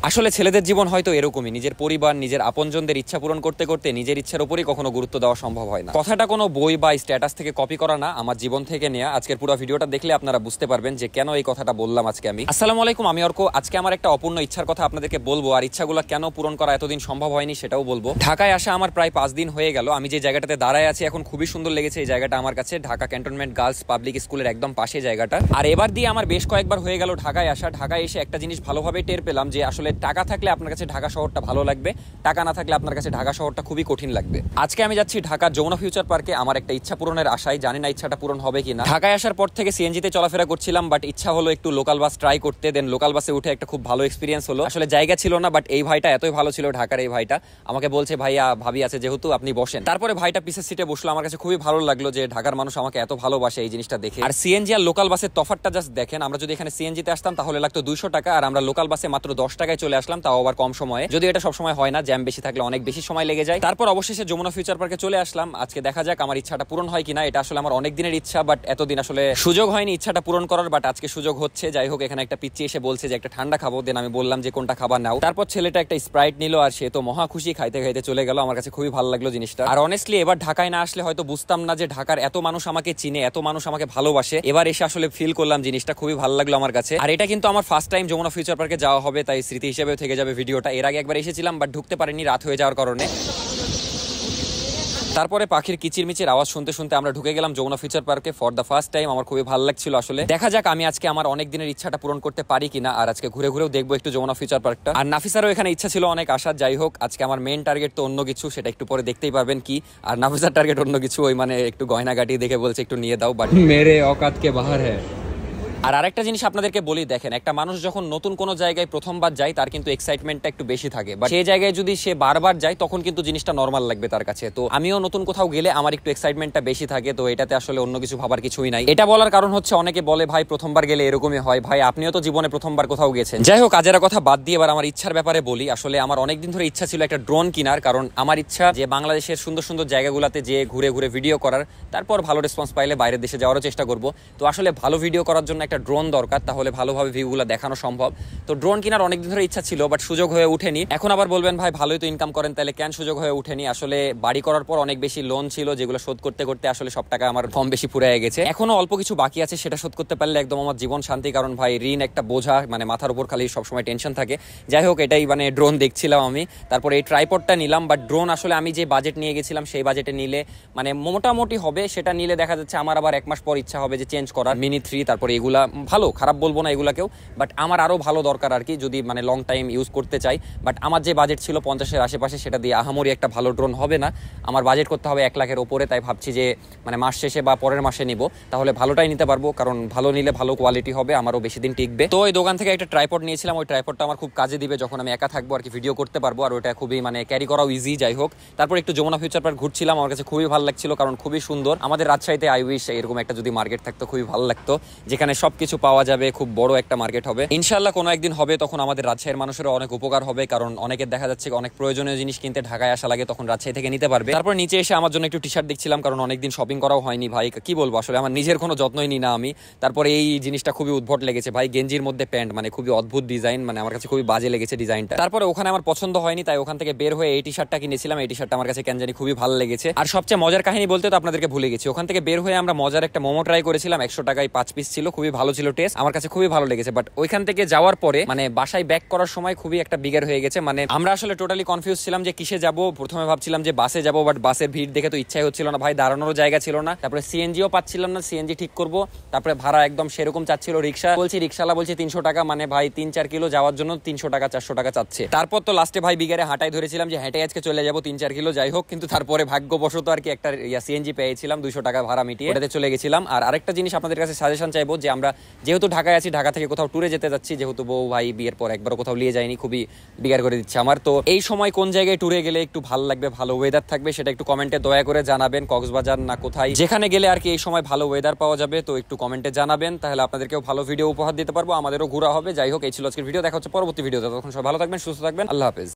আসলে ছেলেদের জীবন হয়তো এরকমই, নিজের পরিবার নিজের আপনজনদের ইচ্ছা পূরণ করতে করতে নিজের ইচ্ছার উপরই কখনো গুরুত্ব দেওয়া সম্ভব হয় না। কথাটা কোনো বই বা স্ট্যাটাস থেকে কপি করা না, আমার জীবন থেকে নেওয়া। আজকের পুরো ভিডিওটা দেখলে আপনারা বুঝতে পারবেন যে কেন এই কথাটা বললাম আজকে আমি। আসসালামু আলাইকুম, আমি অর্ক। আজকে আমার একটা অপূর্ণ ইচ্ছার কথা আপনাদেরকে বলবো, আর ইচ্ছাগুলো কেন পূরণ করা এতদিন সম্ভব হয়নি সেটাও বলবো। ঢাকায় আসা আমার প্রায় 5 দিন হয়ে গেল। আমি যে জায়গাটাতে দাঁড়ায় আছি এখন খুবই সুন্দর লেগেছে এই জায়গাটা আমার কাছে, ঢাকা ক্যান্টনমেন্ট গার্লস পাবলিক স্কুলের একদম পাশে জায়গাটা। আর এবার দিয়ে আমার বেশ কয়েকবার হয়ে গেল ঢাকায় আসা। ঢাকায় এসে একটা জিনিস ভালোভাবে টের পেলাম যে আসলে টাকা থাকলে আপনার কাছে ঢাকা শহরটা ভালো লাগবে, টাকা না থাকলে আপনার কাছে ঢাকা শহরটা খুবই কঠিন লাগবে। আজকে আমি যাচ্ছি ঢাকা যমুনা ফিউচার পার্কে আমার একটা ইচ্ছা পূরণের আশায়, জানি না ইচ্ছাটা পূরণ হবে কিনা। ঢাকায় আসার পর থেকে সিএনজিতে চলাফেরা করছিলাম, বাট ইচ্ছা হলো একটু লোকাল বাস ট্রাই করতে। দেন লোকাল বাসে উঠে একটা খুব ভালো এক্সপিরিয়েন্স হলো। আসলে জায়গা ছিল না, বাট এই ভাইটা এতই ভালো ছিল, ঢাকার এই ভাইটা আমাকে বলছে ভাইয়া ভাবি আছে যেহেতু আপনি বসেন। তারপরে ভাইটা পিছের সিটে বসলো। আমার কাছে খুবই ভালো লাগলো যে ঢাকার মানুষ আমাকে এত ভালোবাসে এই জিনিসটা দেখে। আর সিএনজি আর লোকাল বাসের তফাৎটা জাস্ট দেখেন, আমরা যদি এখানে সিএনজিতে আসতাম তাহলে লাগতো 200 টাকা, আর আমরা লোকাল বাসে মাত্র 10 টাকায় চলে আসলাম, তাও আবার কম সময়ে। যদি এটা সব সময় হয় না, জ্যাম বেশি থাকলে অনেক বেশি সময় লেগে যায়। তারপর অবশেষে যমুনা ফিউচার পার্কে চলে আসলাম। আজকে দেখা যাক আমার ইচ্ছাটা পূরণ হয় কিনা। এটা আসলে আমার অনেক দিনের ইচ্ছা, বাট এতদিন আসলে সুযোগ হয়নি ইচ্ছাটা পূরণ করার, বাট আজকে সুযোগ হচ্ছে। যাই হোক, এখানে একটা পিচ্চি এসে বলছে যে একটা ঠান্ডা খাবো, দেন আমি বললাম যে কোনটা খাবার নাও। তারপর ছেলেটা একটা স্প্রাইট নিল, আর সে তো মহা খুশি, খাইতে খাইতে চলে গেল। আমার কাছে খুবই ভালো লাগলো জিনিসটা। আর অনেস্টলি এবার ঢাকায় না আসলে হয়তো বুঝতাম না যে ঢাকার এত মানুষ আমাকে চিনে, এত মানুষ আমাকে ভালোবাসে। এবার এসে আসলে ফিল করলাম জিনিসটা, খুবই ভালো লাগলো আমার কাছে। আর এটা কিন্তু আমার ফার্স্ট টাইম যমুনা ফিউচার পার্কে যাওয়া হবে, তাই স্মৃতি হিসেবেও থেকে যাবে ভিডিওটা। এর আগে একবার এসেছিলাম, বাট ঢুকতে পারিনি রাত হয়ে যাওয়ার কারণে। তারপরে পাখির কিচিরমিচির আওয়াজ শুনতে শুনতে আমরা ঢুকে গেলাম যমুনা ফিউচার পার্কে ফর দ্য ফার্স্ট টাইম। আমার খুবই ভালো লাগছিল আসলে। দেখা যাক আমি আজকে আমার অনেক দিনের ইচ্ছাটা পূরণ করতে পারি কিনা। আর আজকে ঘুরে ঘুরেও দেখবো একটু যমুনা ফিউচার পার্কটা। আর নাফিসারও এখানে ইচ্ছা ছিল অনেক আসার। যাই হোক, আজকে আমার মেইন টার্গেট তো অন্য কিছু, সেটা একটু পরে দেখতেই পারবেন কি। আর নাফিসার টার্গেট অন্য কিছু, ওই মানে একটু গয়নাগাটি দেখে বলছে একটু নিয়ে দাও, বাট মেরে औकात के बाहर है। আর আরেকটা জিনিস আপনাদেরকে বলি, দেখেন একটা মানুষ যখন নতুন কোনো জায়গায় প্রথমবার যায় তার কিন্তু এক্সাইটমেন্টটা একটু বেশি থাকে, বাট সেই জায়গায় যদি সে বারবার যায় তখন কিন্তু জিনিসটা নর্মাল লাগবে তার কাছে। তো আমিও নতুন কোথাও গেলে আমার একটু এক্সাইটমেন্টটা বেশি থাকে, তো এটাতে আসলে অন্য কিছু ভাবার কিছুই নাই। এটা বলার কারণ হচ্ছে অনেকে বলে ভাই প্রথমবার গেলে এরকমই হয়। ভাই আপনিও তো জীবনে প্রথমবার কোথাও গেছেন। যাই হোক, কাজের কথা বাদ দিয়ে এবার আমার ইচ্ছার ব্যাপারে বলি। আসলে আমার অনেকদিন ধরে ইচ্ছা ছিল একটা ড্রোন কেনার, কারণ আমার ইচ্ছা যে বাংলাদেশের সুন্দর সুন্দর জায়গাগুলোতে যে ঘুরে ঘুরে ভিডিও করার, তারপর ভালো রেসপন্স পাইলে বাইরের দেশে যাওয়ারও চেষ্টা করব। তো আসলে ভালো ভিডিও করার জন্য একটা ড্রোন দরকার, তাহলে ভালোভাবে ভিউগুলো দেখানো সম্ভব। তো ড্রোন কেনার অনেকদিন ধরে ইচ্ছা ছিল, বাট সুযোগ হয়ে উঠেনি। এখন আবার বলবেন ভাই ভালোই তো ইনকাম করেন, তাহলে কেন সুযোগ হয়ে উঠেনি? আসলে বাড়ি করার পর অনেক বেশি লোন ছিল, যেগুলো শোধ করতে করতে আসলে সব টাকা আমার কম বেশি ফুরিয়ে গেছে। এখনো অল্প কিছু বাকি আছে, সেটা শোধ করতে পারলে একদম আমার জীবন শান্তি। কারণ ভাই ঋণ একটা বোঝা, মানে মাথার উপর খালি সবসময় টেনশন থাকে। যাই হোক, এটাই মানে ড্রোন দেখছিলাম আমি। তারপরে এই ট্রাইপডটা নিলাম, বাট ড্রোন আসলে আমি যে বাজেট নিয়ে গেছিলাম সেই বাজেটে নিলে মানে মোটামুটি হবে। সেটা নিলে দেখা যাচ্ছে আমার আবার 1 মাস পর ইচ্ছা হবে যে চেঞ্জ করার। মিনি 3, তারপরে এগুলা ভালো, খারাপ বলবো না এগুলাকেও, বাট আমার আরো ভালো দরকার আর কি, যদি মানে লং টাইম ইউজ করতে চাই। বাট আমার যে বাজেট ছিল 50-এর আশেপাশে, সেটা দিয়ে আহামরি একটা ভালো ড্রোন হবে না। আমার বাজেট করতে হবে 1 লাখের ওপরে। তাই ভাবছি যে মানে মাস শেষে বা পরের মাসে নিব, তাহলে ভালোটাই নিতে পারবো, কারণ ভালো নিলে ভালো কোয়ালিটি হবে, আমারও বেশি দিন টিকবে। তো ওই দোকান থেকে একটা ট্রাইপড নিয়েছিলাম, ওই ট্রাইপডটা আমার খুব কাজে দিবে যখন আমি একা থাকবো আর কি, ভিডিও করতে পারবো। আর ওটা খুবই মানে ক্যারি করাও ইজি। যাই হোক, তারপর একটু যমুনা ফিউচার পার্ক ঘুরছিলাম, আমার কাছে খুবই ভালো লাগছিল, কারণ খুবই সুন্দর। আমাদের রাজশাহীতে আই উইশ এরকম একটা যদি মার্কেট থাকতো খুবই ভালো লাগতো, যেখানে সবকিছু পাওয়া যাবে, খুব বড় একটা মার্কেট হবে। ইনশাআল্লাহ কোনো একদিন হবে, তখন আমাদের রাজশাহীর মানুষেরও অনেক উপকার হবে, কারণ অনেকের দেখা যাচ্ছে অনেক প্রয়োজনীয় জিনিস কিনতে ঢাকায় আসা লাগে, তখন রাজশাহী থেকে নিতে পারবে। তারপর নিচে এসে আমার জন্য একটু টি শার্ট দেখছিলাম, কারণ অনেকদিন শপিং করাও হয়নি ভাই। কি বলবো, আসলে আমার নিজের কোনো যত্নই নি না আমি। তারপরে এই জিনিসটা খুবই উদ্ভট লেগেছে ভাই, গেঞ্জির মধ্যে প্যান্ট, মানে খুবই অদ্ভুত ডিজাইন, মানে আমার কাছে খুবই বাজে লেগেছে ডিজাইনটা। তারপরে ওখানে আমার পছন্দ হয়নি, তাই ওখান থেকে বের হয়ে এই টি শার্টটা কিনেছিলাম। এই টি শার্টটা আমার কাছে কেন জানি খুবই ভালো লেগেছে। আর সবচেয়ে মজার কাহিনী বলতে তো আপনাদেরকে ভুলে গেছি, ওখান থেকে বের হয়ে আমরা মজার একটা মোমো ট্রাই করেছিলাম। 100 টাকায় 5 পিস ছিল, খুবই ভালো ছিল টেস্ট, আমার কাছে খুবই ভালো লেগেছে। বাট ওইখান থেকে যাওয়ার পরে মানে বাসায় ব্যাক করার সময় খুবই একটা বিগার হয়ে গেছে। মানে আমরা আসলে টোটালি কনফিউজ ছিলাম যে কিসে যাব। প্রথমে ভাবছিলাম যে বাসে যাব, বাট বাসের ভিড় দেখে তো ইচ্ছাই হচ্ছিল না ভাই, দাঁড়ানোর জায়গা ছিল না। তারপরে সিএনজিও পাচ্ছিলাম না, সিএনজি ঠিক করব। তারপরে ভাড়া একদম সেরকম চাচ্ছিল। রিক্সা বলছি, রিক্সাওয়ালা বলছে 300 টাকা, মানে ভাই 3-4 কিলো যাওয়ার জন্য 300 টাকা 400 টাকা চাচ্ছে। তারপর তো লাস্টে ভাই বিগারে হাঁটাই ধরেছিলাম যে হেঁটে আজকে চলে যাবো 3-4 কিলো। যাই হোক, কিন্তু তারপরে ভাগ্যবশত আর কি একটা সিএনজি পেয়েছিলাম, 200 টাকা ভাড়া মিটিয়ে ওটাতে চলে গেছিলাম। আর আরেকটা জিনিস আপনাদের কাছে সাজেশন চাইবো, যে আমরা যেহেতু ঢাকায় আছি, ঢাকা থেকে কোথাও ট্যুরে যেতে যাচ্ছি, যেহেতু বউ ভাই বিয়ের পর একবারও কোথাও নিয়ে যায়নি, খুবই বিগার করে দিচ্ছে আমার। তো এই সময় কোন জায়গায় ট্যুরে গেলে একটু ভালো লাগবে, ভালো ওয়েদার থাকবে, সেটা একটু কমেন্টে দয়া করে জানাবেন। কক্সবাজার না কোথায়, যেখানে গেলে আর কি এই সময় ভালো ওয়েদার পাওয়া যাবে, তো একটু কমেন্টে জানাবেন, তাহলে আপনাদেরকেও ভালো ভিডিও উপহার দিতে পারবো, আমাদেরও ঘোরা হবে। যাই হোক, এই ছিল আজকের ভিডিও, দেখা হচ্ছে পরবর্তী ভিডিওতে। তখন সবাই ভালো থাকবেন, সুস্থ থাকবেন, আল্লাহ হাফেজ।